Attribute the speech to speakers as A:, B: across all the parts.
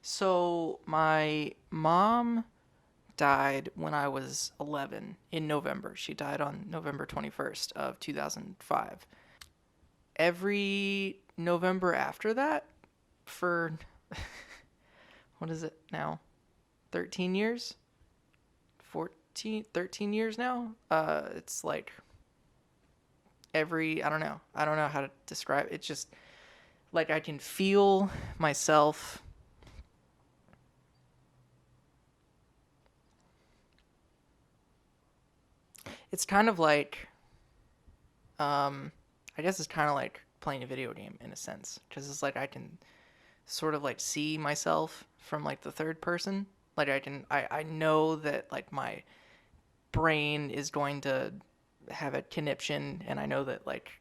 A: So my mom died when I was 11 in November. She died on November 21st of 2005. Every November after that for what is it now? 13 years? 14 13 years now? It's like every I don't know how to describe it. It's just like I can feel myself. It's kind of like I guess it's kind of like playing a video game in a sense, because it's like I can sort of like see myself from like the third person. Like I know that like my brain is going to have a conniption, and I know that like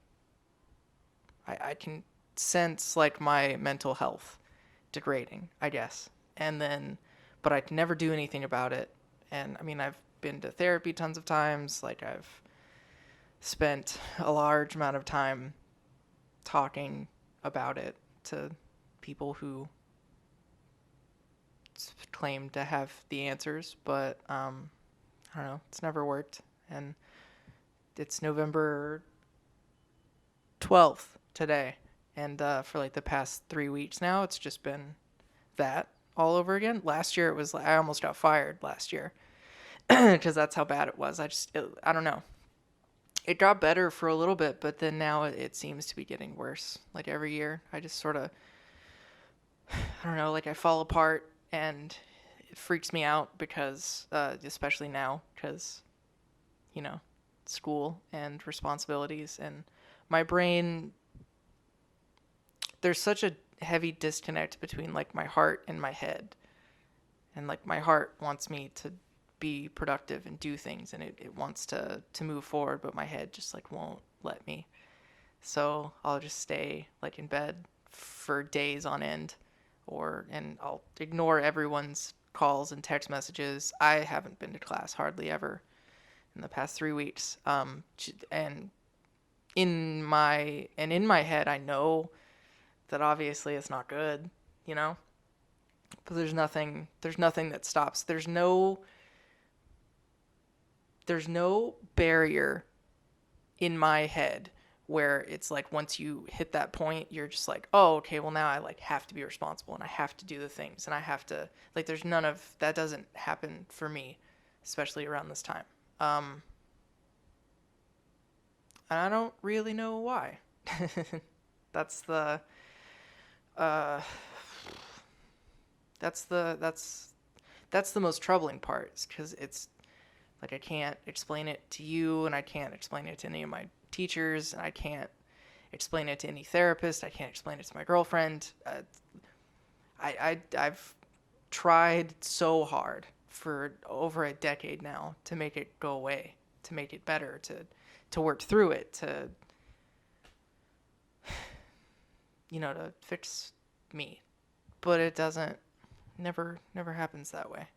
A: I can sense like my mental health degrading, I guess. And then, but I can never do anything about it. And I mean, I've been to therapy tons of times. Like I've spent a large amount of time talking about it to people who claim to have the answers, but I don't know, it's never worked. And it's November 12th today, and for like the past 3 weeks now, it's just been that all over again. Last year, it was like I almost got fired last year because that's how bad it was. I don't know. It got better for a little bit, but then now it seems to be getting worse. Like every year, I just sort of, I don't know, like I fall apart, and it freaks me out because, especially now, because, you know, school and responsibilities, and my brain, there's such a heavy disconnect between like my heart and my head. And like my heart wants me to be productive and do things, and it wants to move forward, but my head just like won't let me. So I'll just stay like in bed for days on end, and I'll ignore everyone's calls and text messages. I haven't been to class hardly ever in the past 3 weeks. And in my head, I know that obviously it's not good, you know. But there's nothing that stops. There's no barrier in my head where it's like once you hit that point, you're just like, oh, okay, well now I like have to be responsible, and I have to do the things, and I have to like. There's none of that. Doesn't happen for me, especially around this time. Um, and I don't really know why. that's the uh, that's the most troubling part, is because it's like I can't explain it to you, and I can't explain it to any of my teachers, and I can't explain it to any therapist. I can't explain it to my girlfriend. I've tried so hard for over a decade now to make it go away, to make it better, to work through it, to to fix me. But it doesn't never happens that way.